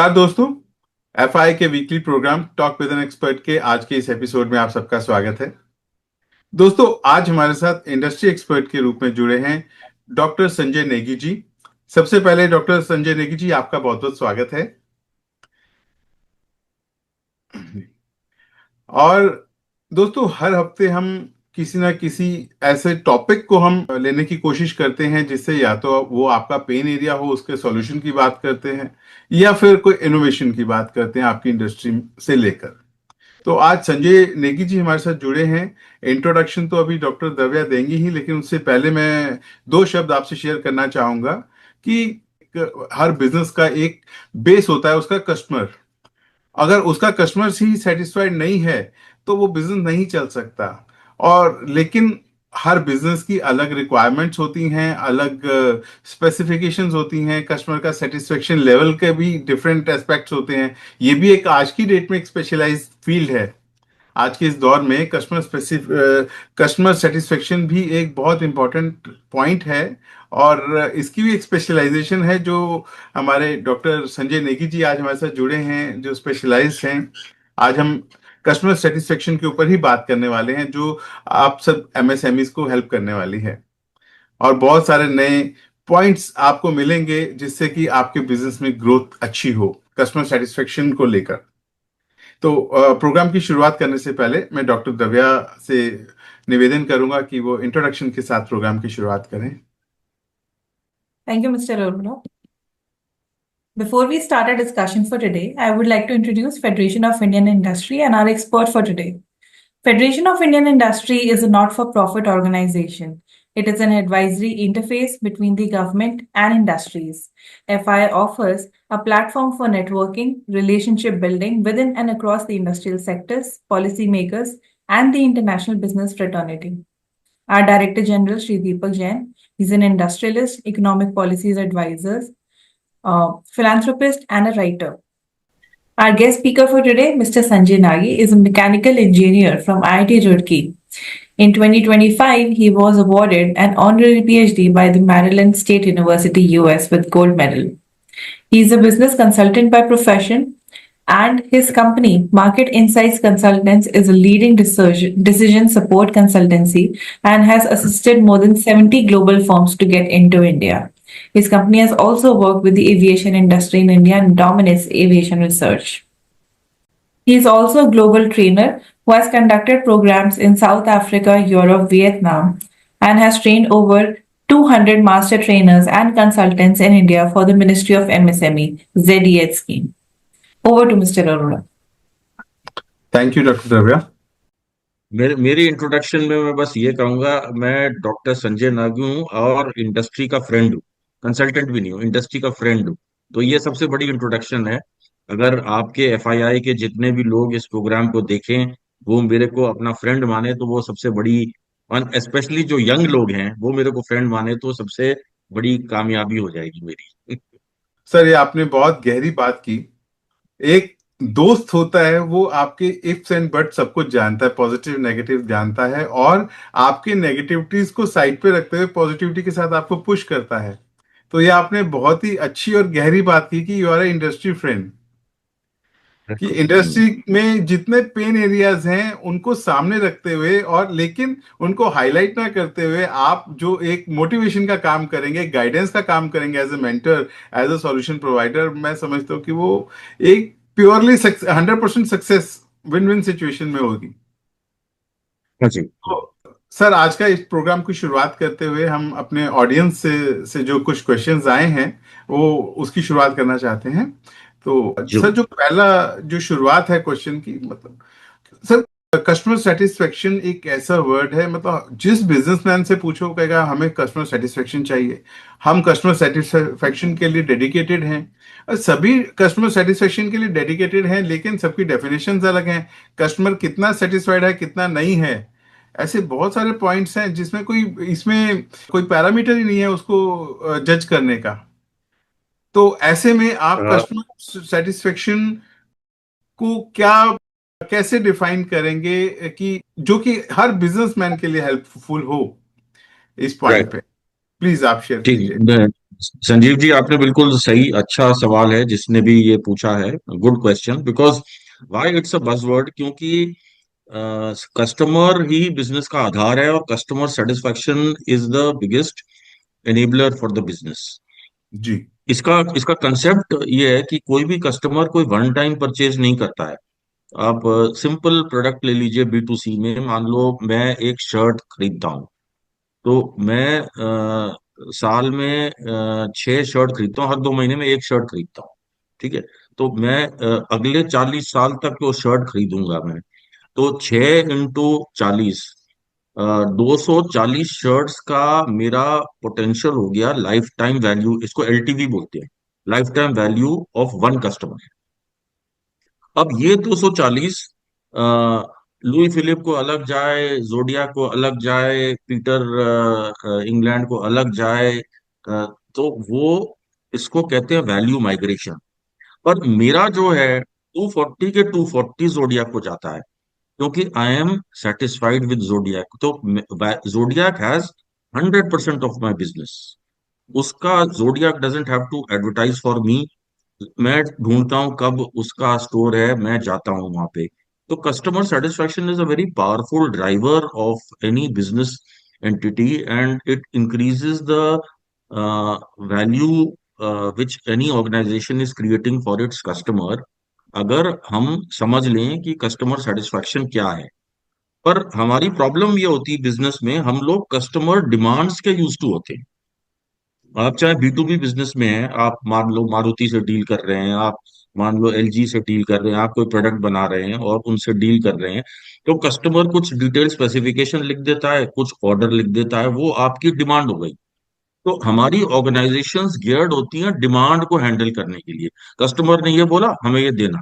नमस्कार दोस्तों। एफआई के weekly program talk with an expert के आज के इस एपिसोड में आप सबका स्वागत है। दोस्तों, आज हमारे साथ इंडस्ट्री एक्सपर्ट के रूप में जुड़े हैं डॉक्टर संजय नेगी जी। सबसे पहले डॉक्टर संजय नेगी जी, आपका बहुत बहुत स्वागत है। और दोस्तों, हर हफ्ते हम किसी ना किसी ऐसे टॉपिक को हम लेने की कोशिश करते हैं जिससे या तो वो आपका पेन एरिया हो, उसके सॉल्यूशन की बात करते हैं, या फिर कोई इनोवेशन की बात करते हैं आपकी इंडस्ट्री से लेकर। तो आज संजय नेगी जी हमारे साथ जुड़े हैं। इंट्रोडक्शन तो अभी डॉक्टर द्रव्या देंगी ही, लेकिन उससे पहले मैं दो शब्द आपसे शेयर करना चाहूंगा कि हर बिजनेस का एक बेस होता है, उसका कस्टमर। अगर उसका कस्टमर ही सेटिस्फाइड नहीं है तो वो बिजनेस नहीं चल सकता। और लेकिन हर बिजनेस की अलग रिक्वायरमेंट्स होती हैं, अलग स्पेसिफिकेशंस होती हैं, कस्टमर का सेटिस्फेक्शन लेवल के भी डिफरेंट एस्पेक्ट्स होते हैं। ये भी एक आज की डेट में एक स्पेशलाइज्ड फील्ड है। आज के इस दौर में कस्टमर सेटिस्फेक्शन भी एक बहुत इंपॉर्टेंट पॉइंट है, और इसकी भी एक स्पेशलाइजेशन है जो हमारे डॉक्टर संजय नेगी जी आज हमारे साथ जुड़े हैं, जो स्पेशलाइज्ड हैं। आज हम कस्टमर सेटिस्फेक्शन के ऊपर ही बात करने वाले हैं, जो आप सब एमएसएमईज को हेल्प करने वाली है। और बहुत सारे नए पॉइंट्स आपको मिलेंगे जिससे कि आपके बिजनेस में ग्रोथ अच्छी हो कस्टमर सेटिस्फेक्शन को लेकर। तो प्रोग्राम की शुरुआत करने से पहले मैं डॉक्टर द्रव्या से निवेदन करूंगा कि वो इंट्रोडक्शन के साथ प्रोग्राम की शुरुआत करें। Thank you, Mr. Arora. Before we start our discussion for today, I would like to introduce Federation of Indian Industry and our expert for today. Federation of Indian Industry is a not-for-profit organization. It is an advisory interface between the government and industries. FI offers a platform for networking, relationship building within and across the industrial sectors, policymakers, and the international business fraternity. Our Director General, Sri Deepak Jain, is an industrialist, economic policies advisor, philanthropist, and a writer. Our guest speaker for today, Mr. Sanjay Nagi, is a mechanical engineer from IIT Roorkee. In 2025, he was awarded an honorary PhD by the Maryland State University, US, with gold medal. He is a business consultant by profession, and his company, Market Insights Consultants, is a leading decision support consultancy and has assisted more than 70 global firms to get into India. His company has also worked with the aviation industry in India and dominates aviation research. He is also a global trainer who has conducted programs in South Africa, Europe, Vietnam, and has trained over 200 master trainers and consultants in India for the Ministry of MSME ZED scheme. Over to Mr. Arora. Thank you doctor Dravya. मेरी introduction में मैं बस ये कहूंगा, मैं doctor Sanjay Nagi हूँ और industry का फ्रेंड हूँ। कंसल्टेंट भी नहीं हूँ, इंडस्ट्री का फ्रेंड हूँ। तो ये सबसे बड़ी इंट्रोडक्शन है। अगर आपके एफआईआई के जितने भी लोग इस प्रोग्राम को देखें, वो मेरे को अपना फ्रेंड माने तो वो सबसे बड़ी, स्पेशली जो यंग लोग हैं वो मेरे को फ्रेंड माने तो सबसे बड़ी कामयाबी हो जाएगी मेरी। सर, ये आपने बहुत गहरी बात की। एक दोस्त होता है, वो आपके इफ्स एंड बट्स सब कुछ जानता है, पॉजिटिव नेगेटिव जानता है, और आपके नेगेटिविटीज को साइड पे रखते हुए पॉजिटिविटी के साथ आपको पुश करता है। तो ये आपने बहुत ही अच्छी और गहरी बात की कि you are a industry friend, कि इंडस्ट्री में जितने पेन एरियाज हैं उनको सामने रखते हुए, और लेकिन उनको हाईलाइट ना करते हुए आप जो एक मोटिवेशन का काम करेंगे, गाइडेंस का काम करेंगे as a mentor, as a solution provider, मैं समझता हूँ कि वो एक purely 100% success win win situation में होगी। तो सर, आज का इस प्रोग्राम की शुरुआत करते हुए हम अपने ऑडियंस से जो कुछ क्वेश्चंस आए हैं वो उसकी शुरुआत करना चाहते हैं। तो सर, जो पहला जो शुरुआत है क्वेश्चन की, मतलब सर, कस्टमर सेटिस्फेक्शन एक ऐसा वर्ड है, मतलब जिस बिजनेसमैन से पूछो कहेगा हमें कस्टमर सेटिस्फेक्शन चाहिए, हम कस्टमर सेटिस्फेक्शन के लिए डेडिकेटेड हैं। सभी कस्टमर सेटिस्फेक्शन के लिए डेडिकेटेड हैं, लेकिन सबकी डेफिनेशंस अलग हैं। कस्टमर कितना सेटिस्फाइड है, कितना नहीं है, ऐसे बहुत सारे पॉइंट्स हैं जिसमें इसमें कोई पैरामीटर ही नहीं है उसको जज करने का। तो ऐसे में आप कस्टमर सेटिस्फेक्शन को कैसे डिफाइन करेंगे कि जो कि हर बिजनेसमैन के लिए हेल्पफुल हो इस पॉइंट पे? प्लीज आप शेयर कीजिए। संजीव जी, आपने बिल्कुल सही, अच्छा सवाल है जिसने भी ये पूछा है। Good question, because why it's a buzzword, क्योंकि कस्टमर ही बिजनेस का आधार है, और customer satisfaction is the biggest enabler for the business. जी। इसका इसका कंसेप्ट ये है कि कोई भी कस्टमर कोई वन टाइम परचेज नहीं करता है। आप सिंपल प्रोडक्ट ले लीजिए, बी टू सी में मान लो मैं एक शर्ट खरीदता हूँ, तो मैं साल में 6 शर्ट खरीदता हूँ, हर 2 महीने में एक शर्ट खरीदता हूँ। ठीक है। तो मैं अगले 40 साल तक वो शर्ट खरीदूंगा मैं। तो 6 इंटू 40, 240 शर्ट्स का मेरा पोटेंशियल हो गया, लाइफ टाइम वैल्यू, इसको एलटीवी बोलते हैं, life time value of one customer. अब ये 240, लुई फिलिप को अलग जाए, जोडिया को अलग जाए, पीटर इंग्लैंड को अलग जाए, तो वो, इसको कहते हैं वैल्यू माइग्रेशन। पर मेरा जो है 240 के 240 जोडियाक को जाता है, क्योंकि I am satisfied with Zodiac. तो Zodiac has 100% of my business. उसका, Zodiac doesn't have to advertise for me. मैं ढूंढता हूँ कब उसका स्टोर है, मैं जाता हूँ वहां पे। तो customer satisfaction is a very powerful driver of any business entity, and it increases the value which any organization is creating for its customer. अगर हम समझ लें कि कस्टमर सेटिस्फैक्शन क्या है। पर हमारी प्रॉब्लम ये होती है बिजनेस में, हम लोग कस्टमर डिमांड्स के यूज टू होते हैं। आप चाहे बी टू बी बिजनेस में हैं, आप मान लो मारुति से डील कर रहे हैं, आप मान लो एलजी से डील कर रहे हैं, आप कोई प्रोडक्ट बना रहे हैं और उनसे डील कर रहे हैं, तो कस्टमर कुछ डिटेल स्पेसिफिकेशन लिख देता है, कुछ ऑर्डर लिख देता है, वो आपकी डिमांड हो गई। तो हमारी ऑर्गेनाइजेशंस गियर्ड होती हैं डिमांड को हैंडल करने के लिए। कस्टमर ने ये बोला, हमें ये देना।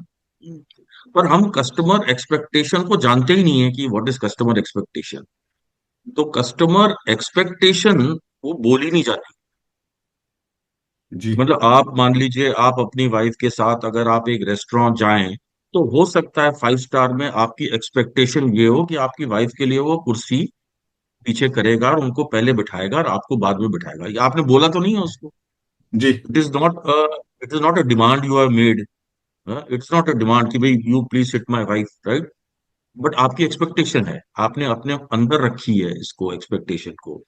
पर हम कस्टमर एक्सपेक्टेशन को जानते ही नहीं है कि व्हाट इज कस्टमर एक्सपेक्टेशन। तो कस्टमर एक्सपेक्टेशन वो बोली नहीं जाती। जी। मतलब आप मान लीजिए, आप अपनी वाइफ के साथ अगर आप एक रेस्टोरेंट जाएं, तो हो सकता है 5 स्टार में आपकी एक्सपेक्टेशन ये हो कि आपकी वाइफ के लिए वो कुर्सी पीछे करेगा और उनको पहले बिठाएगा और आपको बाद में बिठाएगा। ये आपने बोला तो नहीं है उसको। जी। It is not a demand you have made. It's not a demand कि भाई you please sit my wife, right. But आपकी एक्सपेक्टेशन है, आपने अपने अंदर रखी है इसको, एक्सपेक्टेशन को।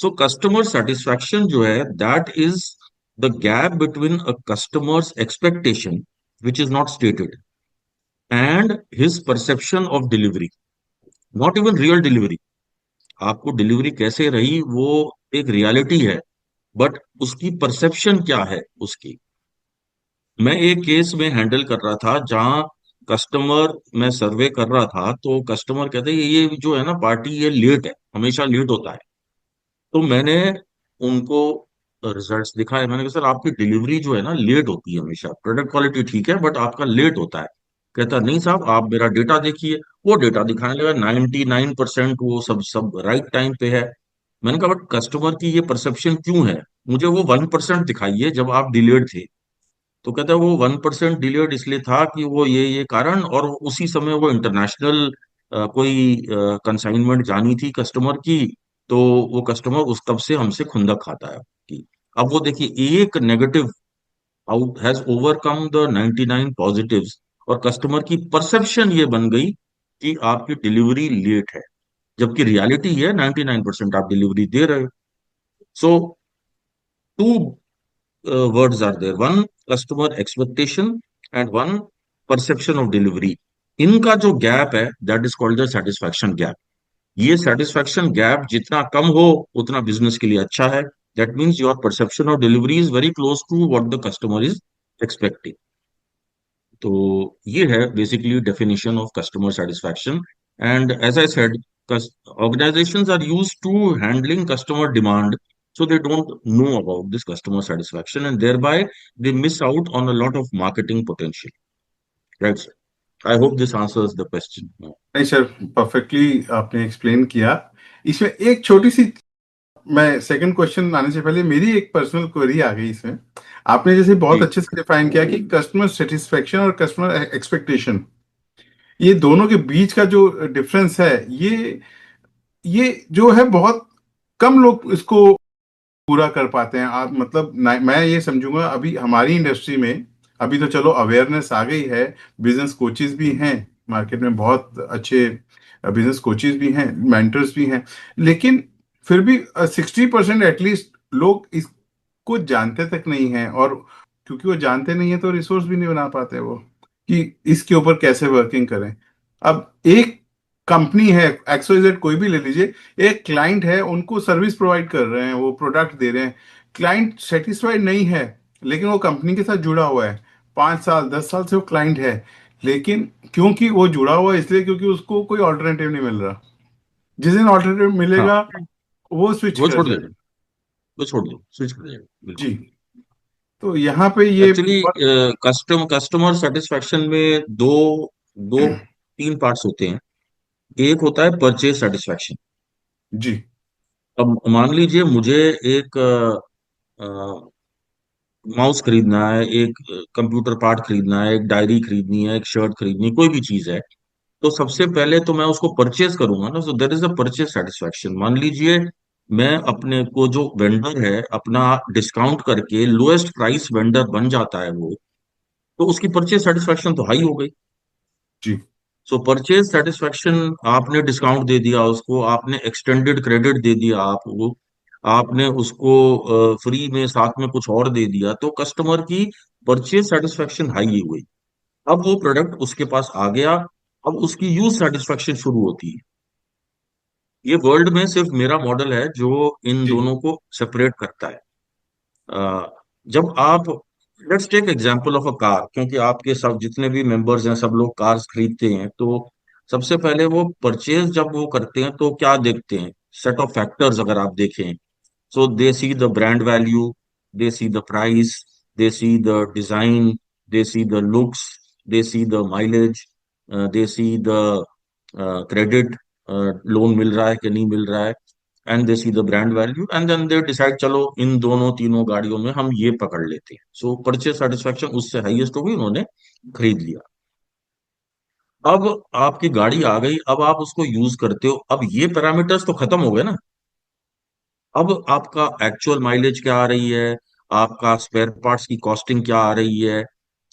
सो कस्टमर सेटिस्फैक्शन जो है, that is the gap between a customers expectation which is not stated and his perception of delivery, not even real delivery. आपको डिलीवरी कैसे रही वो एक रियलिटी है, बट उसकी परसेप्शन क्या है उसकी। मैं एक केस में हैंडल कर रहा था जहां कस्टमर, मैं सर्वे कर रहा था, तो कस्टमर कहते हैं ये जो है ना पार्टी, ये लेट है, हमेशा लेट होता है। तो मैंने उनको रिजल्ट्स दिखाए, मैंने कहा सर आपकी डिलीवरी जो है ना लेट होती है हमेशा, प्रोडक्ट क्वालिटी ठीक है बट आपका लेट होता है। कहता नहीं साहब, आप मेरा डेटा देखिए। वो डेटा दिखाने लगा 99% वो सब सब राइट टाइम पे है। मैंने कहा बट कस्टमर की ये परसेप्शन क्यों है, मुझे वो 1% दिखाइए जब आप डिलेड थे। तो कहता है वो 1% डिलेड इसलिए था कि वो ये कारण, और उसी समय वो इंटरनेशनल कोई कंसाइनमेंट जानी थी कस्टमर की। तो वो कस्टमर उस तब से हमसे खुंदक खाता है कि, अब वो देखिए एक negative out has overcome the 99 positives, और कस्टमर की परसेप्शन ये बन गई कि आपकी डिलीवरी लेट है, जबकि रियलिटी है 99% आप डिलीवरी दे रहे हो। सो to words are there, one customer expectation and one perception of delivery। इनका जो गैप है, that is called the satisfaction gap. ये सेटिस्फैक्शन गैप जितना कम हो उतना बिजनेस के लिए अच्छा है। That means your perception of delivery is very close to what the customer is expecting. तो ये है basically definition of customer satisfaction. And as I said, organizations are used to handling customer demand, so they don't know about this customer satisfaction, and thereby they miss out on a lot of marketing potential, right sir? I hope this answers the question. नहीं sir, perfectly आपने explain किया। इसमें एक छोटी सी, मैं second question आने से पहले मेरी एक पर्सनल क्वेरी आ गई इसमें। आपने जैसे बहुत जी अच्छे से डिफाइन किया कि कस्टमर सेटिस्फेक्शन और कस्टमर एक्सपेक्टेशन, ये दोनों के बीच का जो डिफरेंस है, ये जो है बहुत कम लोग इसको पूरा कर पाते हैं आप? मतलब मैं ये समझूंगा अभी हमारी इंडस्ट्री में, अभी तो चलो अवेयरनेस आ गई है, बिजनेस कोचेस भी हैं मार्केट में, बहुत अच्छे बिजनेस कोचेस भी हैं, मेंटर्स भी हैं, लेकिन फिर भी 60% एटलीस्ट लोग इसको जानते तक नहीं हैं, और क्योंकि वो जानते नहीं है तो रिसोर्स भी नहीं बना पाते वो कि इसके ऊपर कैसे वर्किंग करें। अब एक कंपनी है XYZ, कोई भी ले लीजिए, एक क्लाइंट है, उनको सर्विस प्रोवाइड कर रहे हैं, वो प्रोडक्ट दे रहे हैं, क्लाइंट सेटिस्फाइड नहीं है, लेकिन वो कंपनी के साथ जुड़ा हुआ है, 5 साल 10 साल से वो क्लाइंट है, लेकिन क्योंकि वो जुड़ा हुआ है इसलिए क्योंकि उसको कोई ऑल्टरनेटिव नहीं मिल रहा, जिस दिन ऑल्टरनेटिव हाँ, मिलेगा वो स्विच वो कर छोड़ जाए। देना, वो छोड़ दो, स्विच कर देना, जी। बिल्कुल। तो यहाँ पे ये एक्चुअली कस्टमर सेटिस्फेक्शन में दो दो तीन पार्ट्स होते हैं। एक होता है परचेज सेटिस्फेक्शन। जी अब मान लीजिए मुझे एक माउस खरीदना है, एक कंप्यूटर पार्ट खरीदना है, एक डायरी खरीदनी है, एक शर्ट खरीदनी है, कोई भी चीज है। तो सबसे पहले तो मैं उसको परचेज करूंगा ना, so there is a purchase satisfaction. मान लीजिए मैं अपने को जो वेंडर है अपना डिस्काउंट करके लोएस्ट प्राइस वेंडर बन जाता है वो, तो उसकी परचेज सेटिस्फेक्शन तो हाई हो गई। जी सो परचेज सेटिस्फेक्शन, आपने डिस्काउंट दे दिया उसको, आपने एक्सटेंडेड क्रेडिट दे दिया आपको, आपने उसको फ्री में साथ में कुछ और दे दिया, तो कस्टमर की परचेज सेटिस्फेक्शन हाई हुई। अब वो प्रोडक्ट उसके पास आ गया, अब उसकी यूज सेटिस्फेक्शन शुरू होती है। ये वर्ल्ड में सिर्फ मेरा मॉडल है जो इन जी दोनों को सेपरेट करता है। जब आप, let's take example of a car, क्योंकि आपके सब जितने भी मेंबर्स हैं सब लोग कार्स खरीदते हैं, तो सबसे पहले वो परचेज जब वो करते हैं तो क्या देखते हैं? सेट ऑफ फैक्टर्स अगर आप देखें, so they see the brand value, they see the price, they see the design, they see the looks, they see the mileage, they see the credit, loan मिल रहा है कि नहीं मिल रहा है, and they see the brand value, and then they decide चलो इन दोनों तीनों गाड़ियों में हम ये पकड़ लेते हैं। सो परचेज सेटिस्फेक्शन उससे हाईएस्ट हो गई, उन्होंने खरीद लिया। अब आपकी गाड़ी आ गई, अब आप उसको यूज करते हो, अब ये पैरामीटर्स तो खत्म हो गए ना। अब आपका एक्चुअल माइलेज क्या आ रही है, आपका स्पेयर पार्ट्स की कॉस्टिंग क्या आ रही है,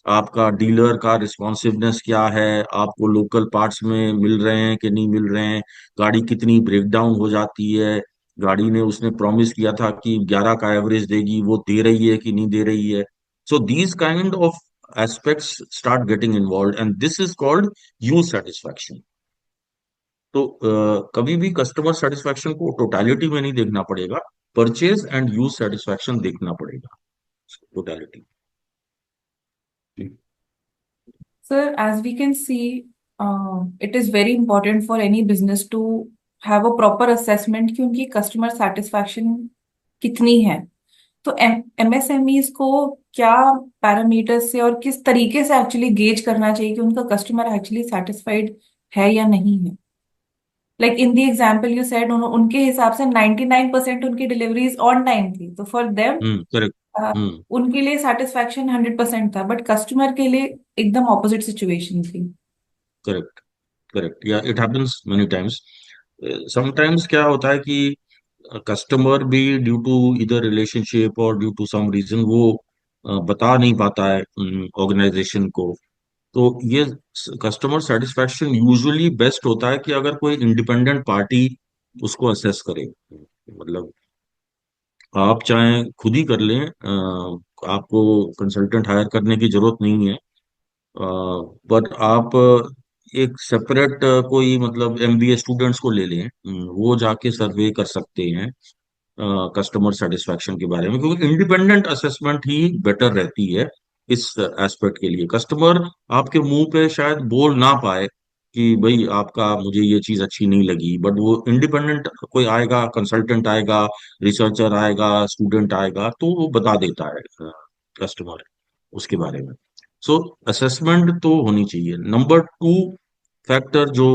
आपका डीलर का रिस्पॉन्सिवनेस क्या है, आपको लोकल पार्ट्स में मिल रहे हैं कि नहीं मिल रहे हैं, गाड़ी कितनी ब्रेकडाउन हो जाती है, गाड़ी ने उसने प्रॉमिस किया था कि 11 का एवरेज देगी, वो दे रही है कि नहीं दे रही है। So these kind of aspects start getting involve, and this is called use satisfaction. तो कभी भी कस्टमर सेटिस्फैक्शन को टोटालिटी में नहीं देखना पड़ेगा, परचेज एंड यूज सेटिस्फैक्शन देखना पड़ेगा, टोटालिटी। जी Sir, as we can see, it is very important for any business to have a proper assessment कि उनकी customer satisfaction कितनी है। तो MSMEs को क्या पैरामीटर्स से और किस तरीके से एक्चुअली गेज करना चाहिए कि उनका कस्टमर एक्चुअली सेटिस्फाइड है या नहीं है? Like in the example you said, उनके हिसाब से 99% उनकी डिलीवरीज ऑन टाइम थी, तो फॉर देम करेक्ट। uh, हम्म। उनके लिए सेटिस्फैक्शन 100% था, बट कस्टमर के लिए एकदम ऑपोजिट सिचुएशन थी। करेक्ट। करेक्ट, या it happens many times. Sometimes क्या होता है कि कस्टमर भी ड्यू टू इधर रिलेशनशिप और ड्यू टू सम रीजन वो बता नहीं पाता है ऑर्गेनाइजेशन को। तो ये कस्टमर सेटिस्फेक्शन यूजुअली बेस्ट होता है कि अगर कोई इंडिपेंडेंट पार्टी उसको असेस करे। मतलब आप चाहें खुद ही कर लें, आपको कंसल्टेंट हायर करने की जरूरत नहीं है, बट आप एक सेपरेट कोई मतलब एमबीए स्टूडेंट्स को ले लें, वो जाके सर्वे कर सकते हैं कस्टमर सेटिस्फेक्शन के बारे में, क्योंकि इंडिपेंडेंट असेसमेंट ही बेटर रहती है इस एस्पेक्ट के लिए। कस्टमर आपके मुंह पे शायद बोल ना पाए कि भाई आपका मुझे ये चीज अच्छी नहीं लगी, बट वो इंडिपेंडेंट कोई आएगा, कंसल्टेंट आएगा, रिसर्चर आएगा, स्टूडेंट आएगा, तो वो बता देता है कस्टमर उसके बारे में। सो असेसमेंट तो होनी चाहिए। नंबर टू फैक्टर जो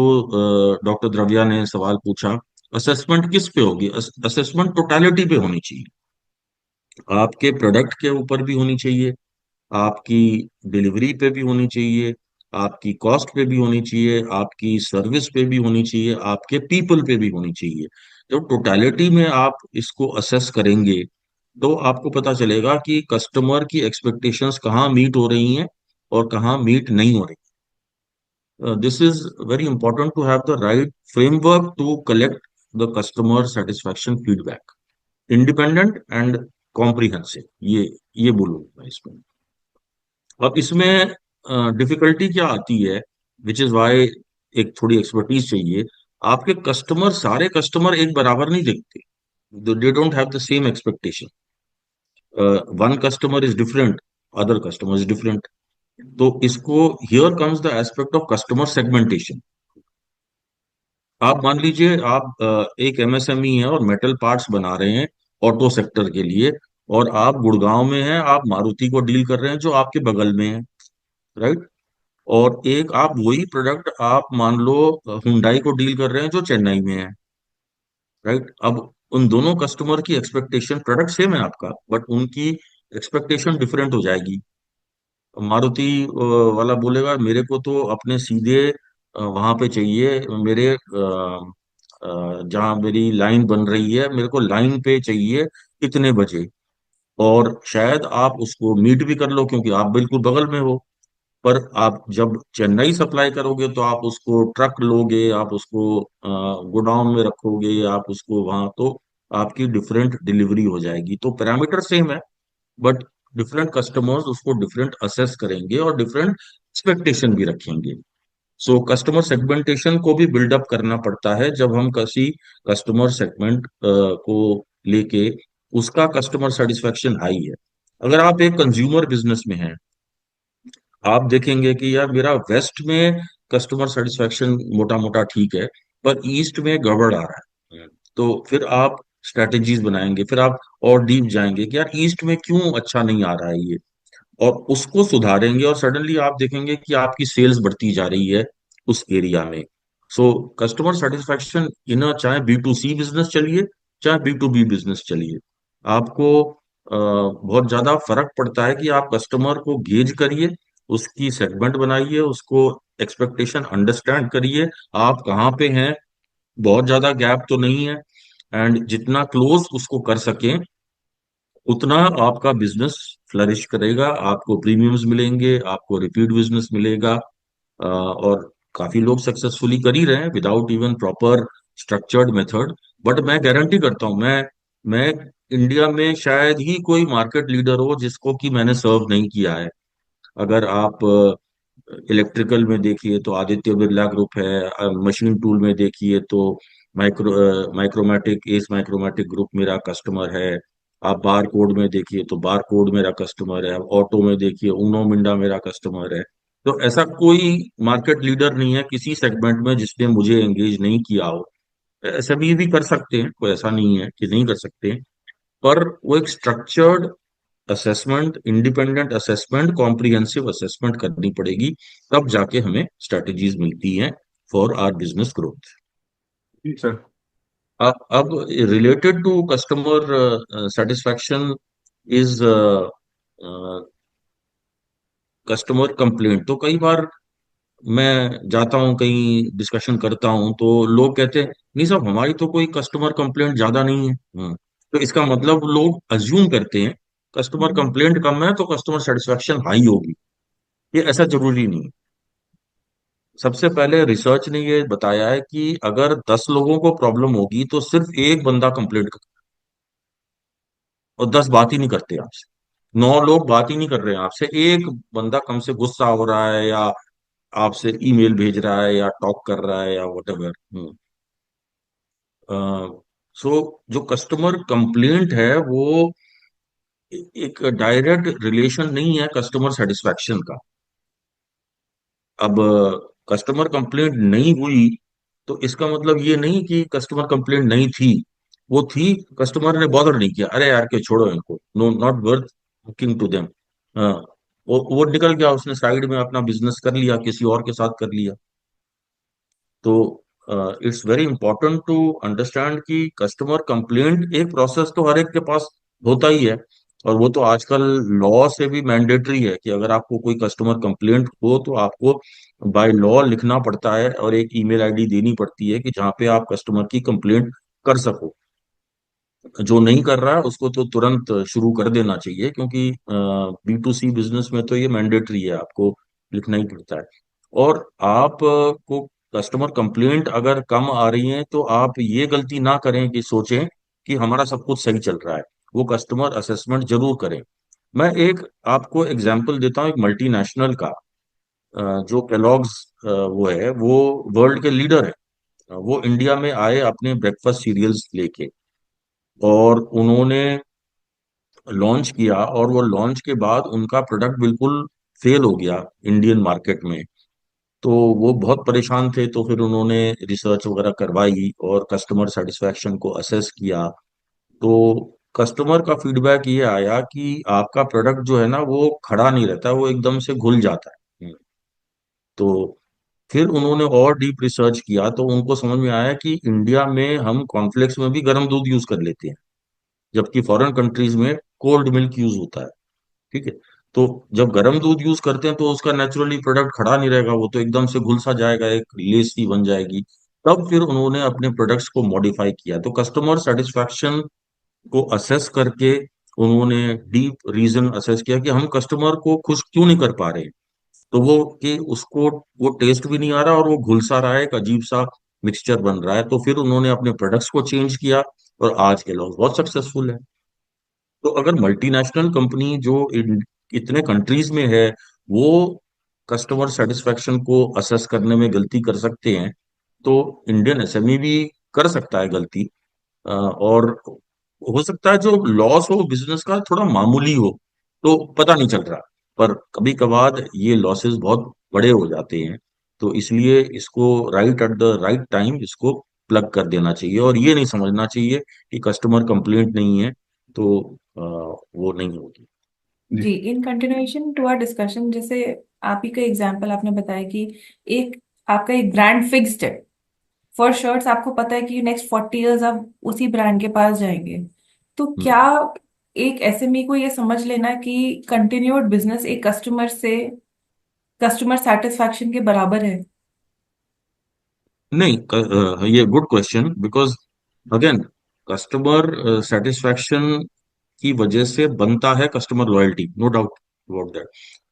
डॉक्टर द्रव्या ने सवाल पूछा, असेसमेंट किस पे होगी? असेसमेंट टोटालिटी पे होनी चाहिए। आपके प्रोडक्ट के ऊपर भी होनी चाहिए, आपकी डिलीवरी पे भी होनी चाहिए, आपकी कॉस्ट पे भी होनी चाहिए, आपकी सर्विस पे भी होनी चाहिए, आपके पीपल पे भी होनी चाहिए। जब टोटालिटी में आप इसको असेस करेंगे तो आपको पता चलेगा कि कस्टमर की एक्सपेक्टेशंस कहाँ मीट हो रही हैं और कहाँ मीट नहीं हो रही। This is very important to have the right framework to collect the customer satisfaction feedback, independent and comprehensive. ये बोलूंगा मैं इसमें। अब इसमें डिफिकल्टी क्या आती है, विच इज वाई एक थोड़ी एक्सपर्टीज चाहिए। आपके कस्टमर, सारे कस्टमर एक बराबर नहीं दिखते, they don't have the same expectation. One customer is different, other customer is different. तो इसको, here comes the aspect of customer segmentation. आप मान लीजिए आप एक एमएसएमई है और मेटल पार्ट्स बना रहे हैं ऑटो सेक्टर के लिए, और आप गुड़गांव में हैं, आप मारुति को डील कर रहे हैं जो आपके बगल में है, राइट। और एक आप वही प्रोडक्ट आप मान लो हुंडई को डील कर रहे हैं जो चेन्नई में है, राइट। अब उन दोनों कस्टमर की एक्सपेक्टेशन, प्रोडक्ट सेम है आपका बट उनकी एक्सपेक्टेशन डिफरेंट हो जाएगी। मारुति वाला बोलेगा मेरे को तो अपने सीधे वहां पे चाहिए, मेरे जहाँ मेरी लाइन बन रही है मेरे को लाइन पे चाहिए इतने बजे। और शायद आप उसको मीट भी कर लो क्योंकि आप बिल्कुल बगल में हो। पर आप जब चेन्नई सप्लाई करोगे तो आप उसको ट्रक लोगे, आप उसको गोडाउन में रखोगे, आप उसको वहां, तो आपकी डिफरेंट डिलीवरी हो जाएगी। तो पैरामीटर सेम है बट डिफरेंट कस्टमर्स उसको डिफरेंट असेस करेंगे और डिफरेंट एक्सपेक्टेशन भी रखेंगे। सो कस्टमर सेगमेंटेशन को भी बिल्डअप करना पड़ता है जब हम किसी कस्टमर सेगमेंट को लेके, उसका कस्टमर सेटिस्फेक्शन हाई है। अगर आप एक कंज्यूमर बिजनेस में हैं, आप देखेंगे कि यार मेरा वेस्ट में कस्टमर सेटिस्फेक्शन मोटा मोटा ठीक है पर ईस्ट में गड़बड़ आ रहा है, तो फिर आप स्ट्रेटेजीज बनाएंगे, फिर आप और डीप जाएंगे कि यार ईस्ट में क्यों अच्छा नहीं आ रहा है ये, और उसको सुधारेंगे और सडनली आप देखेंगे कि आपकी सेल्स बढ़ती जा रही है उस एरिया में। सो कस्टमर सेटिस्फेक्शन इन, चाहे बी टू सी बिजनेस चलिए चाहे बी टू बी बिजनेस चलिए, आपको बहुत ज्यादा फर्क पड़ता है कि आप कस्टमर को गेज करिए, उसकी सेगमेंट बनाइए, उसको एक्सपेक्टेशन अंडरस्टैंड करिए, आप कहाँ पे हैं, बहुत ज्यादा गैप तो नहीं है, एंड जितना क्लोज उसको कर सकें उतना आपका बिजनेस फ्लरिश करेगा, आपको प्रीमियम्स मिलेंगे, आपको रिपीट बिजनेस मिलेगा। और काफी लोग सक्सेसफुली कर ही रहे हैं without even proper structured method. But मैं गारंटी करता हूं, मैं इंडिया में शायद ही कोई मार्केट लीडर हो जिसको कि मैंने सर्व नहीं किया है। अगर आप इलेक्ट्रिकल में देखिए तो आदित्य बिरला ग्रुप है, मशीन टूल में देखिए तो माइक्रोमैटिक, एस माइक्रोमैटिक ग्रुप मेरा कस्टमर है। आप बार कोड में देखिए तो बार कोड मेरा कस्टमर है। ऑटो में देखिए उनो मिंडा मेरा कस्टमर है। तो ऐसा कोई मार्केट लीडर नहीं है किसी सेगमेंट में जिसने मुझे एंगेज नहीं किया हो। ऐसा भी कर सकते हैं, कोई ऐसा नहीं है कि नहीं कर सकते, पर वो एक structured assessment, independent assessment, comprehensive assessment करनी पड़ेगी, तब जाके हमें स्ट्रेटेजीज मिलती हैं फॉर आवर बिजनेस ग्रोथ। जी सर। अब related to customer satisfaction is customer complaint. तो कई बार मैं जाता हूँ कहीं डिस्कशन करता हूँ तो लोग कहते हैं नहीं साहब हमारी तो कोई कस्टमर कंप्लेंट ज्यादा नहीं है। तो इसका मतलब लोग अज्यूम करते हैं कस्टमर कंप्लेंट कम है तो कस्टमर सेटिस्फेक्शन हाई होगी। ये ऐसा जरूरी नहीं है। सबसे पहले रिसर्च ने ये बताया है कि अगर 10 लोगों को प्रॉब्लम होगी तो सिर्फ एक बंदा कंप्लेंट कर, और 10 बात ही नहीं करते आपसे, 9 लोग बात ही नहीं कर रहे हैं आपसे, एक बंदा कम से गुस्सा हो रहा है या आपसे ईमेल भेज रहा है या टॉक कर रहा है या वट एवर। सो जो कस्टमर कंप्लेंट है वो एक डायरेक्ट रिलेशन नहीं है कस्टमर सेटिस्फैक्शन का। अब कस्टमर कंप्लेंट नहीं हुई तो इसका मतलब ये नहीं कि कस्टमर कंप्लेंट नहीं थी, वो थी, कस्टमर ने बॉदर नहीं किया, अरे यार के छोड़ो इनको, no not worth talking to them. वो निकल गया, उसने साइड में अपना बिजनेस कर लिया, किसी और के साथ कर लिया। तो it's very important to understand कि कस्टमर कंप्लेंट एक प्रोसेस तो हर एक के पास होता ही है, और वो तो आजकल लॉ से भी मैंडेटरी है कि अगर आपको कोई कस्टमर कंप्लेंट हो तो आपको बाय लॉ लिखना पड़ता है और एक ईमेल आईडी देनी पड़ती है कि जहाँ पे आप कस्टमर की कंप्लेंट कर सको। जो नहीं कर रहा है उसको तो तुरंत शुरू कर देना चाहिए, क्योंकि B2C बिजनेस में तो ये मैंडेटरी है, आपको लिखना ही पड़ता है। और आप को कस्टमर कंप्लेंट अगर कम आ रही है तो आप ये गलती ना करें कि सोचें कि हमारा सब कुछ सही चल रहा है। वो कस्टमर असेसमेंट जरूर करें। मैं एक आपको एग्जांपल देता हूँ, एक मल्टीनेशनल का। जो केलॉग्स वो वर्ल्ड के लीडर है। वो इंडिया में आए अपने ब्रेकफास्ट सीरियल्स लेके, और उन्होंने लॉन्च किया, और वो लॉन्च के बाद उनका प्रोडक्ट बिल्कुल फेल हो गया इंडियन मार्केट में। तो वो बहुत परेशान थे, तो फिर उन्होंने रिसर्च वगैरह करवाई और कस्टमर सेटिस्फैक्शन को असेस किया। तो कस्टमर का फीडबैक ये आया कि आपका प्रोडक्ट जो है ना वो खड़ा नहीं रहता, वो एकदम से घुल जाता है। तो फिर उन्होंने और डीप रिसर्च किया तो उनको समझ में आया कि इंडिया में हम कॉर्नफ्लेक्स में भी गर्म दूध यूज कर लेते हैं, जबकि फॉरेन कंट्रीज में कोल्ड मिल्क यूज होता है। ठीक है। तो जब गर्म दूध यूज करते हैं तो उसका नेचुरली प्रोडक्ट खड़ा नहीं रहेगा, वो तो एकदम से घुल सा जाएगा, एक लेस सी बन जाएगी। तब फिर उन्होंने अपने प्रोडक्ट्स को मॉडिफाई किया। तो कस्टमर सेटिस्फैक्शन को असेस करके उन्होंने डीप रीजन असेस किया कि हम कस्टमर को खुश क्यों नहीं कर पा रहे। तो वो कि उसको वो टेस्ट भी नहीं आ रहा और वो घुल सा रहा है, एक अजीब सा मिक्सचर बन रहा है। तो फिर उन्होंने अपने प्रोडक्ट्स को चेंज किया, और आज के लोग बहुत सक्सेसफुल है। तो अगर मल्टीनेशनल कंपनी जो इतने कंट्रीज में है, वो कस्टमर सेटिस्फेक्शन को असेस करने में गलती कर सकते हैं, तो इंडियन एसएमई भी कर सकता है गलती। और हो सकता है जो लॉस हो बिजनेस का थोड़ा मामूली हो, तो पता नहीं चल रहा। पर कभी कभार ये लॉसेस बहुत बड़े हो जाते हैं। तो इसलिए इसको right at the right time इसको प्लग कर देना चाहिए, और ये नहीं समझना चाहिए कि कस्टमर कंप्लेंट नहीं है तो वो नहीं होगी। जी। जी, in continuation to our discussion, जैसे आप ही का एग्जांपल आपने बताया कि एक आपका एक ब्रांड फिक्स्ड है फॉर शर्ट्स, आपको पता है कि नेक्स्ट 40 इयर्स आप उसी ब्रांड के पास जाएंगे। तो हम्म। क्या एक एसएमई को ये समझ लेना कि कंटिन्यूड बिजनेस एक कस्टमर से कस्टमर सेटिस्फैक्शन के बराबर है? नहीं, ये good question, because again customer satisfaction की वजह से बनता है customer loyalty, no doubt about that.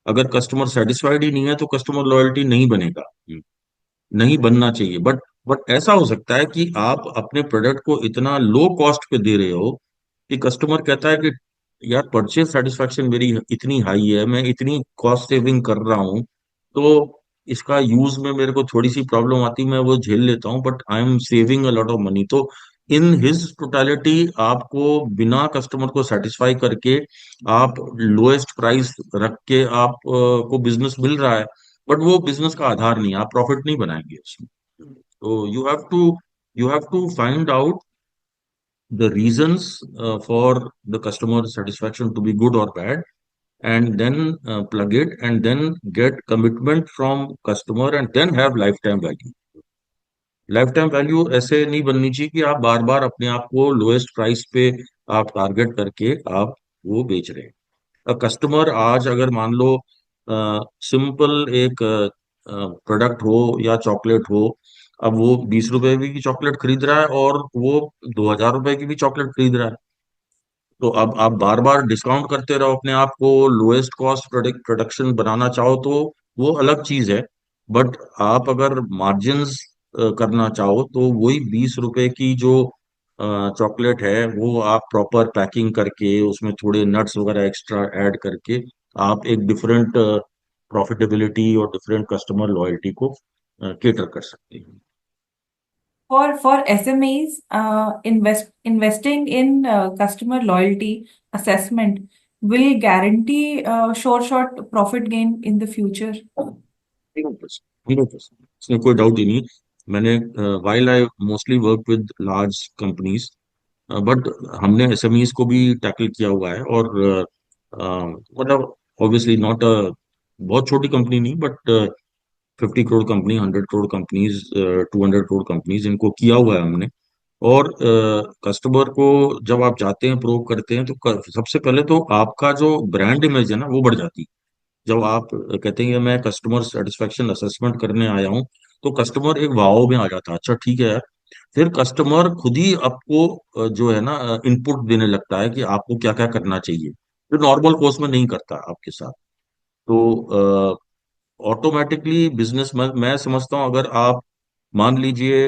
अगर कस्टमर सेटिस्फाइड ही नहीं है तो कस्टमर लॉयल्टी नहीं बनेगा। नहीं बनना चाहिए। बट ऐसा हो सकता है कि आप अपने प्रोडक्ट को इतना लो कॉस्ट पे दे रहे हो कि कस्टमर कहता है कि यार परचेज सेटिस्फेक्शन मेरी इतनी हाई है, मैं इतनी कॉस्ट सेविंग कर रहा हूँ, तो इसका यूज में मेरे को थोड़ी सी प्रॉब्लम आती, मैं वो झेल लेता हूँ, but I am saving a lot of money. तो इन हिज टोटालिटी आपको बिना कस्टमर को सेटिस्फाई करके आप लोएस्ट प्राइस रख के आप को बिजनेस मिल रहा है, बट वो बिजनेस का आधार नहीं है, आप प्रॉफिट नहीं बनाएंगे उसमें। तो you have to find out the reasons for the customer satisfaction to be good or bad, and then plug it, and then get commitment from customer, and then have lifetime value। Life time value ऐसे नहीं बननी चाहिए कि आप बार बार अपने आप को lowest price पे आप टारगेट करके आप वो बेच रहे हैं। कस्टमर आज अगर मान लो सिंपल एक प्रोडक्ट हो या चॉकलेट हो, अब वो 20 रुपए की चॉकलेट खरीद रहा है और वो 2,000 रुपए की भी चॉकलेट खरीद रहा है। तो अब आप बार बार डिस्काउंट करते रहो अपने आप को, लोएस्ट कॉस्ट प्रोडक्शन बनाना चाहो तो वो अलग चीज है। बट आप अगर मार्जिन्स करना चाहो तो वही 20 रुपए की जो चॉकलेट है वो आप प्रॉपर पैकिंग करके उसमें थोड़े नट्स वगैरह एक्स्ट्रा ऐड करके आप एक डिफरेंट प्रॉफिटेबिलिटी और डिफरेंट कस्टमर लॉयल्टी को केटर कर सकते हैं। For SMEs, investing in customer loyalty assessment will guarantee short profit gain in the future. 100%, इसमें कोई डाउट ही नहीं। मैंने while I mostly work with large companies, but हमने एसएमईज को भी टैकल किया हुआ है। और मतलब ऑब्वियसली नॉट अ बहुत छोटी कंपनी नहीं, but 50 crore company, 100 crore companies, 200 crore companies, इनको किया हुआ है हमने। और कस्टमर को जब आप जाते हैं, प्रोव करते हैं, तो सबसे पहले तो आपका जो ब्रांड इमेज है ना वो बढ़ जाती है। जब आप कहते हैं कि मैं कस्टमर सेटिस्फेक्शन असेसमेंट करने आया हूँ, तो कस्टमर एक वाव में आ जाता है, अच्छा ठीक है यार, फिर कस्टमर खुद ही आपको जो है ना इनपुट देने लगता है कि आपको क्या क्या करना चाहिए, जो नॉर्मल कोर्स में नहीं करता आपके साथ। तो ऑटोमेटिकली बिजनेस में मैं समझता हूँ, अगर आप मान लीजिए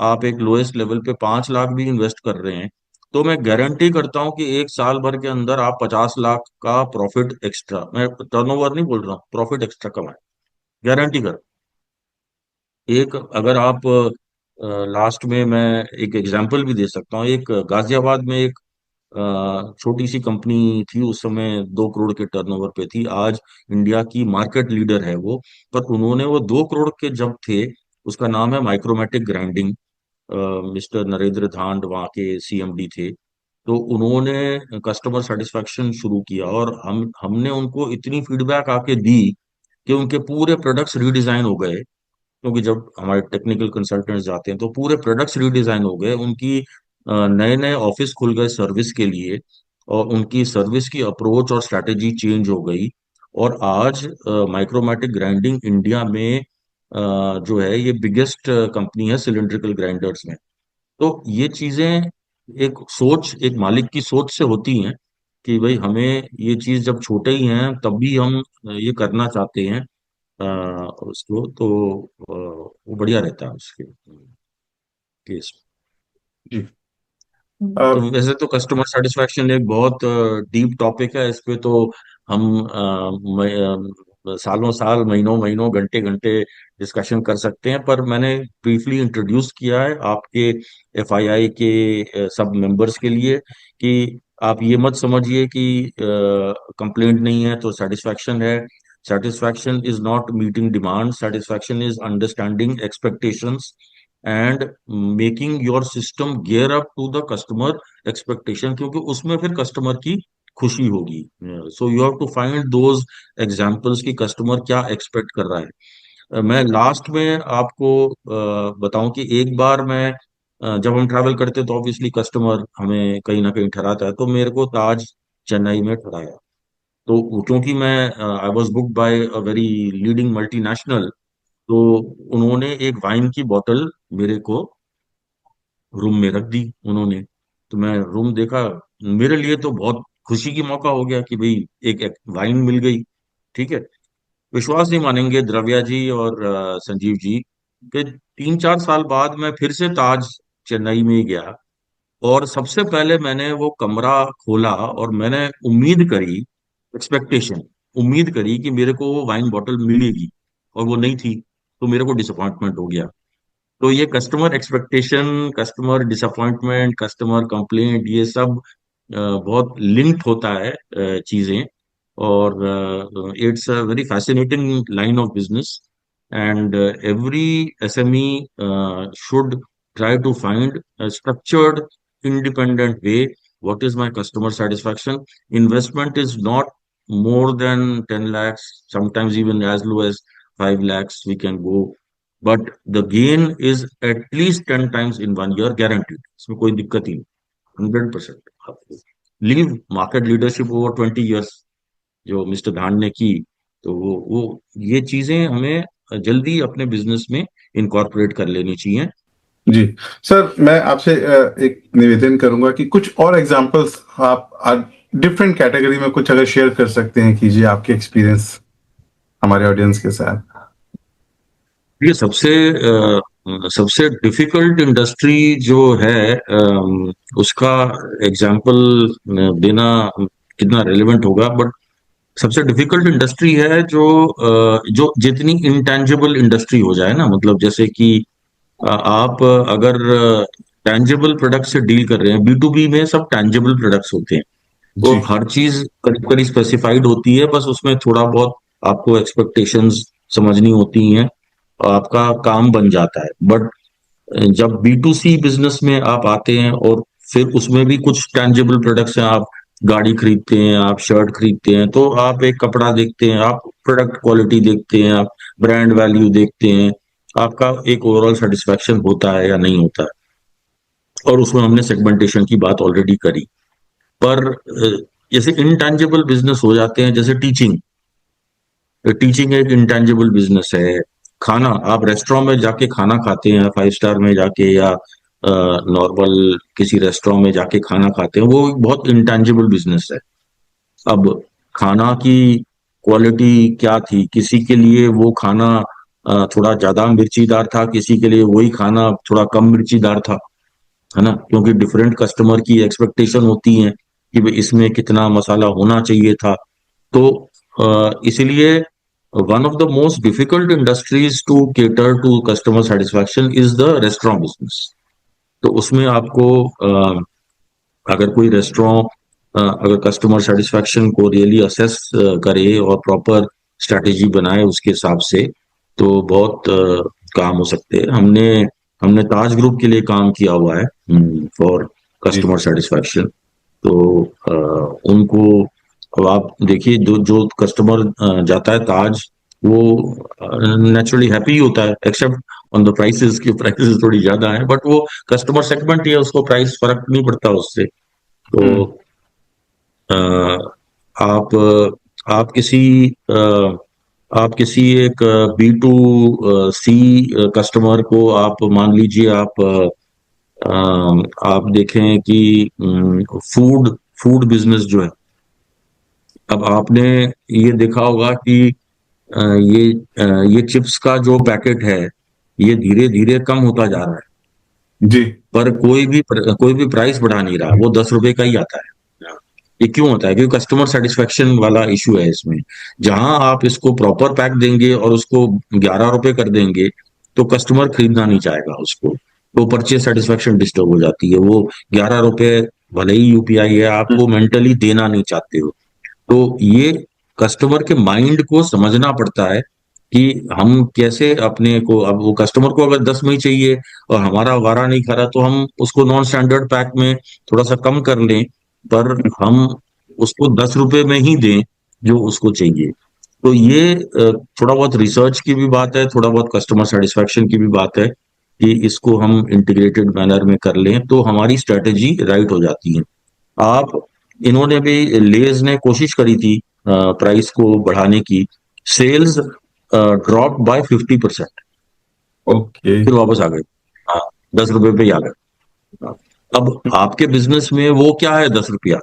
आप एक लोएस्ट लेवल पे 5 लाख भी इन्वेस्ट कर रहे हैं, तो मैं गारंटी करता हूँ कि एक साल भर के अंदर आप 50 लाख का प्रॉफिट एक्स्ट्रा, मैं टर्नओवर नहीं बोल रहा हूँ, प्रॉफिट एक्स्ट्रा कमाए, गारंटी कर। एक अगर आप लास्ट में मैं एक एग्जांपल भी दे सकता हूँ, एक गाजियाबाद में एक छोटी सी कंपनी थी, उस समय 2 करोड़ के टर्नओवर पे थी, आज इंडिया की मार्केट लीडर है वो। पर उन्होंने वो 2 करोड़ के जब थे, उसका नाम है माइक्रोमेटिक ग्राइंडिंग। मिस्टर नरेंद्र धांड वहाँ के सीएमडी थे। तो उन्होंने कस्टमर सेटिस्फैक्शन शुरू किया, और हमने उनको इतनी फीडबैक आके दी कि उनके पूरे प्रोडक्ट्स रीडिजाइन हो गए। क्योंकि जब हमारे टेक्निकल कंसल्टेंट्स जाते हैं तो पूरे प्रोडक्ट्स रीडिजाइन हो गए उनकी, नए नए ऑफिस खुल गए सर्विस के लिए, और उनकी सर्विस की अप्रोच और स्ट्रैटेजी चेंज हो गई। और आज माइक्रोमैटिक ग्राइंडिंग इंडिया में जो है ये बिगेस्ट कंपनी है सिलिंड्रिकल ग्राइंडर्स में। तो ये चीजें एक सोच, एक मालिक की सोच से होती हैं कि भाई हमें ये चीज जब छोटे ही हैं तब भी हम ये करना चाहते हैं उसको, तो वो बढ़िया रहता है उसके केस। जी। तो वैसे तो कस्टमर सेटिस्फैक्शन एक बहुत डीप टॉपिक है, इस पे तो हम सालों साल, महीनों महीनों, घंटे घंटे डिस्कशन कर सकते हैं। पर मैंने ब्रीफली इंट्रोड्यूस किया है आपके एफआईआई के सब मेंबर्स के लिए कि आप ये मत समझिए कि कंप्लेंट नहीं है तो सेटिस्फैक्शन है। Satisfaction is not meeting demand, satisfaction is understanding expectations and making your system gear up to the customer expectation, क्योंकि उसमें फिर कस्टमर की खुशी होगी। So you have to find those examples कि कस्टमर क्या एक्सपेक्ट कर रहा है। मैं लास्ट में आपको बताऊं कि एक बार मैं जब हम ट्रैवल करते तो ऑब्वियसली कस्टमर हमें कहीं ना कहीं ठहराता है, तो मेरे को ताज चेन्नई में ठहराया। तो क्योंकि मैं I was book by a very leading multinational, तो उन्होंने एक वाइन की बोतल मेरे को रूम में रख दी उन्होंने। तो मैं रूम देखा, मेरे लिए तो बहुत खुशी की मौका हो गया कि भाई एक वाइन मिल गई। ठीक है। विश्वास नहीं मानेंगे द्रव्या जी और संजीव जी कि 3-4 साल बाद मैं फिर से ताज चेन्नई में ही गया, और सबसे पहले मैंने वो कमरा खोला और मैंने उम्मीद करी, एक्सपेक्टेशन, उम्मीद करी कि मेरे को वो वाइन बॉटल मिलेगी, और वो नहीं थी। तो मेरे को डिसअपॉइंटमेंट हो गया। तो ये customer expectation, customer disappointment, customer complaint, ये सब बहुत लिंक्ड होता है चीजें। और it's a very fascinating line of business, and every SME should try to find a structured, independent way. What is my customer satisfaction? Investment is not more than 10 lakhs, sometimes even as low as 5 lakhs we can go. But the gain is at least 10 times in 1 year guaranteed. इसमें कोई दिक्कत ही नहीं, 100% आपको leave market leadership over 20 years जो mister धान ने की। तो वो ये चीजें हमें जल्दी अपने बिजनेस में इनकॉर्पोरेट कर लेनी चाहिए। जी सर, मैं आपसे एक निवेदन करूंगा कि कुछ और एग्जांपल्स आप डिफरेंट कैटेगरी में कुछ अगर शेयर कर सकते हैं, कीजिए आपके एक्सपीरियंस हमारे ऑडियंस के साथ। ये सबसे डिफिकल्ट इंडस्ट्री जो है, उसका एग्जाम्पल देना कितना रेलेवेंट होगा, बट सबसे डिफिकल्ट इंडस्ट्री है जो जितनी इंटेंजिबल इंडस्ट्री हो जाए ना, मतलब जैसे कि आप अगर टेंजिबल प्रोडक्ट से डील कर रहे हैं, बी टू बी में सब टेंजिबल प्रोडक्ट्स होते हैं। तो जी। हर चीज करीब करीब स्पेसिफाइड होती है, बस उसमें थोड़ा बहुत आपको एक्सपेक्टेशंस समझनी होती हैं, आपका काम बन जाता है। बट जब बी टू सी बिजनेस में आप आते हैं, और फिर उसमें भी कुछ टेंजिबल प्रोडक्ट्स हैं, आप गाड़ी खरीदते हैं, आप शर्ट खरीदते हैं, तो आप एक कपड़ा देखते हैं, आप प्रोडक्ट क्वालिटी देखते हैं, आप ब्रांड वैल्यू देखते हैं, आपका एक ओवरऑल सेटिस्फेक्शन होता है या नहीं होता है। और उसमें हमने सेगमेंटेशन की बात ऑलरेडी करी। पर जैसे इंटेंजिबल बिजनेस हो जाते हैं, जैसे टीचिंग। टीचिंग एक इंटेंजिबल बिजनेस है। खाना, आप रेस्टोरेंट में जाके खाना खाते हैं, 5 स्टार में जाके या नॉर्मल किसी रेस्टोरेंट में जाके खाना खाते हैं, वो एक बहुत इंटेंजिबल बिजनेस है। अब खाना की क्वालिटी क्या थी, किसी के लिए वो खाना थोड़ा ज्यादा मिर्चीदार था, किसी के लिए वही खाना थोड़ा कम मिर्चीदार था, है ना, क्योंकि डिफरेंट कस्टमर की एक्सपेक्टेशन होती है कि भाई इसमें कितना मसाला होना चाहिए था। तो इसलिए one of the most difficult industries to cater to customer satisfaction is the restaurant business. तो उसमें आपको अगर कोई रेस्टोरेंट अगर कस्टमर सेटिस्फैक्शन को रियली असेस करे और प्रॉपर स्ट्रैटेजी बनाए उसके हिसाब से, तो बहुत काम हो सकते हैं। हमने हमने ताज ग्रुप के लिए काम किया हुआ है फॉर जी कस्टमर सेटिस्फैक्शन। तो उनको, अब आप देखिए, जो जो कस्टमर जाता है ताज, वो नेचुरली हैप्पी होता है, एक्सेप्ट ऑन द प्राइसेस की प्राइसेस थोड़ी ज्यादा है, बट वो कस्टमर सेगमेंट ही है, उसको प्राइस फर्क नहीं पड़ता उससे। तो हम्म अ, आप आप किसी आप किसी एक B2C कस्टमर को आप मान लीजिए, आप देखें कि फूड फूड बिजनेस जो है, अब आपने ये देखा होगा कि ये चिप्स का जो पैकेट है, ये धीरे धीरे कम होता जा रहा है, जी पर कोई भी प्राइस बढ़ा नहीं रहा, वो 10 रुपए का ही आता है। ये क्यों होता है? क्योंकि कस्टमर सेटिस्फेक्शन वाला इशू है इसमें। जहां आप इसको प्रॉपर पैक देंगे और उसको 11 रुपए कर देंगे, तो कस्टमर खरीदना नहीं चाहेगा उसको, तो परचेज सेटिस्फेक्शन डिस्टर्ब हो जाती है। वो 11 रुपए, भले ही यूपीआई है, आप वो मेंटली देना नहीं चाहते हो। तो ये कस्टमर के माइंड को समझना पड़ता है कि हम कैसे अपने को, अब वो कस्टमर को अगर 10 में ही चाहिए और हमारा वारा नहीं खा रहा, तो हम उसको नॉन स्टैंडर्ड पैक में थोड़ा सा कम कर लें, पर हम उसको 10 रुपए में ही दें जो उसको चाहिए। तो ये थोड़ा बहुत रिसर्च की भी बात है, थोड़ा बहुत कस्टमर सेटिस्फेक्शन की भी बात है कि इसको हम इंटीग्रेटेड मैनर में कर लें तो हमारी स्ट्रेटेजी राइट हो जाती है। आप इन्होंने भी, लेज ने कोशिश करी थी प्राइस को बढ़ाने की, सेल्स ड्रॉप बाय 50%, ओके फिर वापस आ गए। हाँ, 10 रुपए पे ही आ गए। हाँ। अब आपके बिजनेस में वो क्या है, 10 रुपया?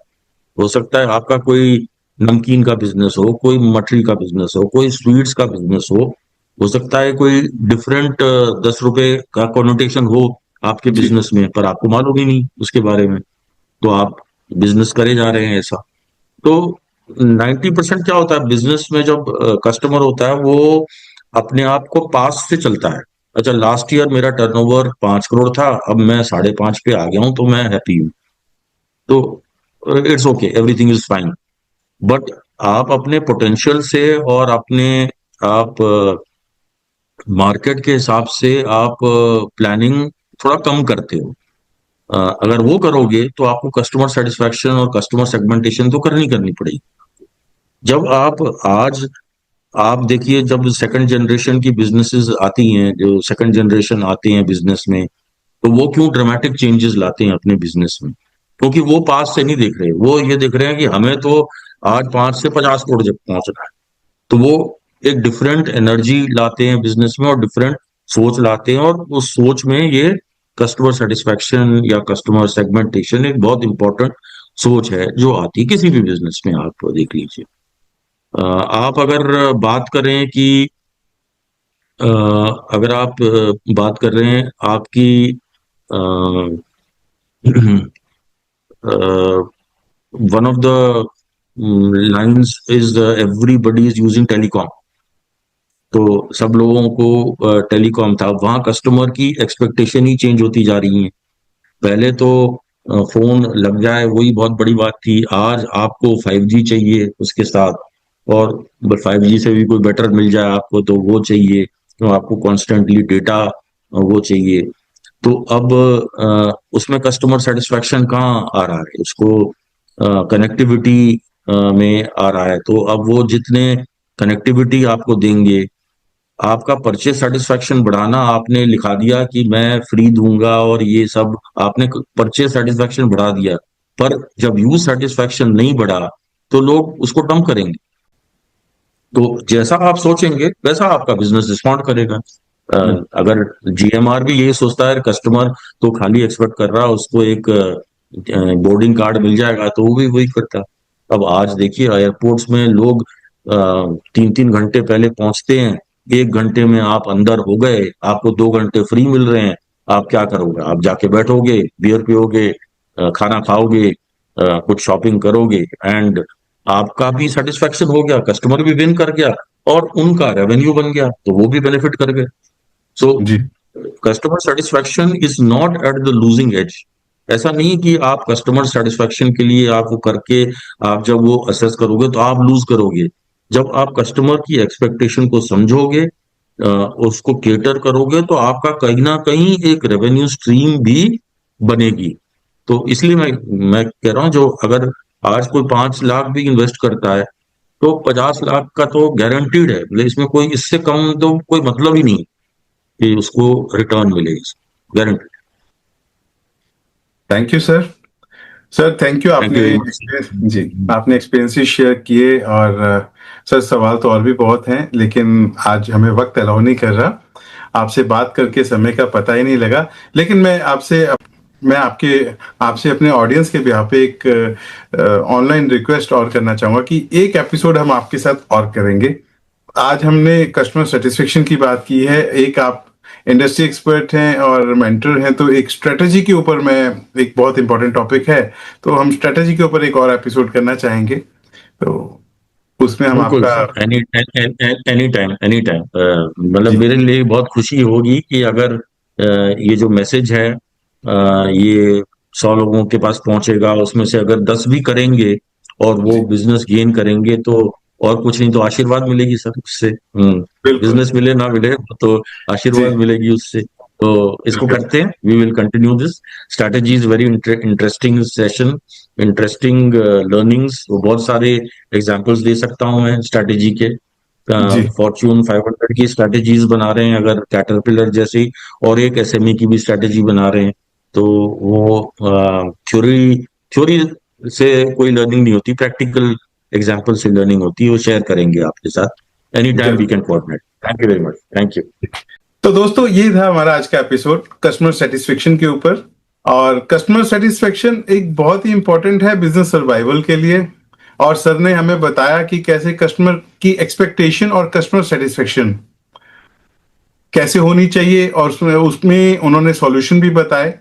हो सकता है आपका कोई नमकीन का बिजनेस हो, कोई मठरी का बिजनेस हो, कोई स्वीट्स का बिजनेस हो सकता है कोई डिफरेंट 10 रुपए का कॉनोटेशन हो आपके जी बिजनेस में, पर आपको मालूम ही नहीं उसके बारे में, तो आप बिजनेस करे जा रहे हैं ऐसा। तो 90% क्या होता है बिजनेस में, जब कस्टमर होता है वो अपने आप को पास से चलता है। अच्छा, लास्ट ईयर मेरा टर्नओवर 5 करोड़ था, अब मैं 5.5 पे आ गया हूँ, तो मैं हैप्पी हूँ। तो it's okay, everything is fine. But आप अपने पोटेंशियल से और अपने आप मार्केट के हिसाब से आप प्लानिंग थोड़ा कम करते हो। अगर वो करोगे तो आपको कस्टमर सेटिस्फैक्शन और कस्टमर सेगमेंटेशन तो करनी करनी पड़ेगी। जब आज आप देखिए, जब सेकंड जनरेशन की बिजनेसेस आती हैं, जो सेकंड जनरेशन आते हैं बिजनेस में, तो वो क्यों ड्रामेटिक चेंजेस लाते हैं अपने बिजनेस में? क्योंकि वो पास से नहीं देख रहे, वो ये देख रहे हैं कि हमें तो आज 5 से 50 करोड़ जब पहुंचना है। तो वो एक डिफरेंट एनर्जी लाते हैं बिजनेस में और डिफरेंट सोच लाते हैं, और उस सोच में ये कस्टमर सेटिस्फैक्शन या कस्टमर सेगमेंटेशन एक बहुत इंपॉर्टेंट सोच है जो आती है किसी भी बिजनेस में। आप देख लीजिए, आप अगर बात करें कि अ, अगर आप बात कर रहे हैं आपकी one of the lines is everybody is using telecom. तो सब लोगों को टेलीकॉम था, वहां कस्टमर की एक्सपेक्टेशन ही चेंज होती जा रही है। पहले तो फोन लग जाए वही बहुत बड़ी बात थी, आज आपको 5G चाहिए उसके साथ, और 5G से भी कोई बेटर मिल जाए आपको तो वो चाहिए, तो आपको कॉन्स्टेंटली डेटा वो चाहिए। तो अब उसमें कस्टमर सेटिस्फेक्शन कहाँ आ रहा है, उसको कनेक्टिविटी में आ रहा है। तो अब वो जितने कनेक्टिविटी आपको देंगे, आपका परचेज सेटिस्फेक्शन बढ़ाना, आपने लिखा दिया कि मैं फ्री दूंगा और ये सब, आपने परचेज सेटिस्फेक्शन बढ़ा दिया, पर जब यूज सेटिस्फेक्शन नहीं बढ़ा तो लोग उसको डंप करेंगे। तो जैसा आप सोचेंगे वैसा आपका बिजनेस रिस्पॉन्ड करेगा। अगर जीएमआर भी यही सोचता है कस्टमर तो खाली एक्सपेक्ट कर रहा है उसको एक बोर्डिंग कार्ड मिल जाएगा, तो वो भी वही करता है। अब आज देखिए एयरपोर्ट्स में लोग 3-3 घंटे पहले पहुंचते हैं, 1 घंटे में आप अंदर हो गए, आपको 2 घंटे फ्री मिल रहे हैं, आप क्या करोगे? आप जाके बैठोगे, बियर पियोगे, खाना खाओगे, कुछ शॉपिंग करोगे, एंड आपका भी सेटिस्फेक्शन हो गया, कस्टमर भी विन कर गया और उनका रेवेन्यू बन गया, तो वो भी बेनिफिट कर गए। सो जी customer satisfaction is not at the losing edge. ऐसा नहीं कि आप कस्टमर सेटिस्फेक्शन के लिए आप वो करके आप जब वो असेस करोगे तो आप लूज करोगे। जब आप कस्टमर की एक्सपेक्टेशन को समझोगे, उसको केटर करोगे, तो आपका कहीं ना कहीं एक रेवेन्यू स्ट्रीम भी बनेगी। तो इसलिए मैं कह रहा हूं, जो अगर आज कोई 5 लाख भी इन्वेस्ट करता है तो 50 लाख का तो गारंटीड है, मतलब इसमें कोई इससे कम तो कोई मतलब ही नहीं कि उसको रिटर्न मिलेगी, guarantee. Thank you sir. Sir thank you, thank you आपने वेरी मच। जी आपने एक्सपीरियंसेस शेयर किए। और सर सवाल तो और भी बहुत हैं लेकिन आज हमें वक्त अलाउ नहीं कर रहा। आपसे बात करके समय का पता ही नहीं लगा। लेकिन मैं आपसे अपने ऑडियंस के बिहाफ पे एक ऑनलाइन रिक्वेस्ट और करना चाहूंगा कि एक एपिसोड हम आपके साथ और करेंगे। आज हमने कस्टमर सेटिस्फेक्शन की बात की है, एक आप इंडस्ट्री एक्सपर्ट हैं और मेंटर हैं, तो एक स्ट्रेटजी के ऊपर मैं एक बहुत इंपॉर्टेंट टॉपिक है, तो हम स्ट्रेटजी के ऊपर एक और एपिसोड करना चाहेंगे। तो उसमें हम बिल्कुल आपका sir, any any time, any time. मतलब जी मेरे लिए बहुत खुशी होगी कि अगर ये जो मैसेज है ये 100 लोगों के पास पहुंचेगा, उसमें से अगर 10 भी करेंगे और वो जी बिजनेस गेन करेंगे तो और कुछ नहीं तो आशीर्वाद मिलेगी सर उससे। बिल्कुल बिजनेस मिले ना मिले तो जी आशीर्वाद मिलेगी उससे। तो इसको बिल्कुल करते हैं, we will continue this. Strategy is very interesting session, interesting learnings. बहुत सारे एग्जाम्पल्स दे सकता हूँ मैं स्ट्रैटेजी के। जी फॉर्च्यून 500 की स्ट्रैटेजीज बना रहे हैं अगर कैटरपिलर जैसी, और एक एसएमई की भी स्ट्रैटेजी बना रहे हैं, तो वो थ्योरी थ्योरी से कोई लर्निंग नहीं होती, प्रैक्टिकल एग्जाम्पल से लर्निंग होती है, वो शेयर करेंगे आपके साथ। एनी टाइम वी बिल्कुल। Can coordinate. Thank you very much, thank you. तो दोस्तों ये था हमारा आज का एपिसोड कस्टमर सेटिस्फेक्शन के ऊपर। और कस्टमर सेटिस्फेक्शन एक बहुत ही इंपॉर्टेंट है बिजनेस सर्वाइवल के लिए। और सर ने हमें बताया कि कैसे कस्टमर की एक्सपेक्टेशन और कस्टमर सेटिस्फेक्शन कैसे होनी चाहिए, और उसमें उसमें उन्होंने सॉल्यूशन भी बताए।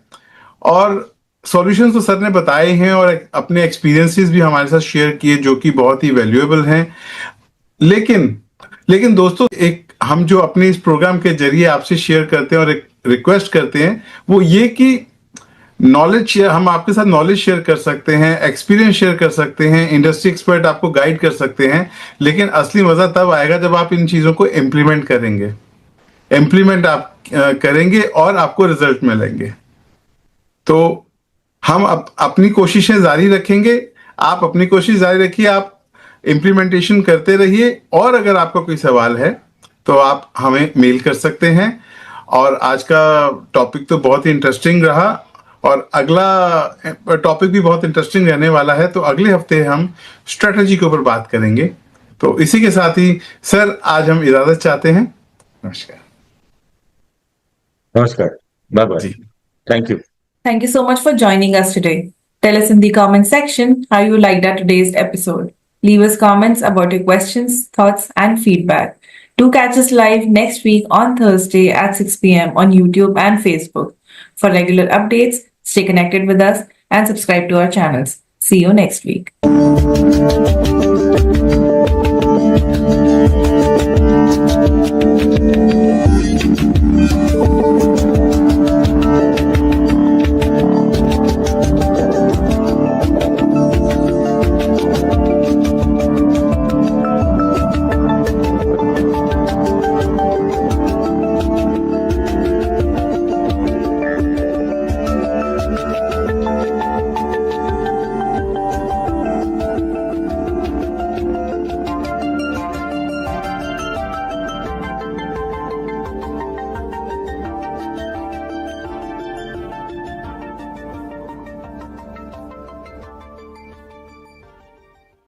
और सॉल्यूशन तो सर ने बताए हैं और अपने एक्सपीरियंसेस भी हमारे साथ शेयर किए जो कि बहुत ही वैल्यूएबल हैं। लेकिन लेकिन दोस्तों, एक हम जो अपने इस प्रोग्राम के जरिए आपसे शेयर करते हैं और एक रिक्वेस्ट करते हैं वो ये कि नॉलेज शेयर, हम आपके साथ नॉलेज शेयर कर सकते हैं, एक्सपीरियंस शेयर कर सकते हैं, इंडस्ट्री एक्सपर्ट आपको गाइड कर सकते हैं, लेकिन असली मजा तब आएगा जब आप इन चीजों को इम्प्लीमेंट करेंगे। इम्प्लीमेंट आप करेंगे और आपको रिजल्ट मिलेंगे। तो हम अपनी कोशिशें जारी रखेंगे, आप अपनी कोशिश जारी रखिए, आप इम्प्लीमेंटेशन करते रहिए। और अगर आपका कोई सवाल है तो आप हमें मेल कर सकते हैं। और आज का टॉपिक तो बहुत ही इंटरेस्टिंग रहा और अगला टॉपिक भी बहुत इंटरेस्टिंग रहने वाला है, तो अगले हफ्ते हम स्ट्रेटजी के ऊपर बात करेंगे। तो इसी के साथ ही सर आज हम इजाजत चाहते हैं। नमस्कार नमस्कार, बाय बाय, जी। Thank you. Thank you so much for joining us today. Tell us in the comment section how you liked our today's episode. Leave us comments about your questions, thoughts, and feedback. Do catch us live next week on Thursday at 6 p.m. on YouTube and Facebook. For regular updates, stay connected with us and subscribe to our channels. See you next week.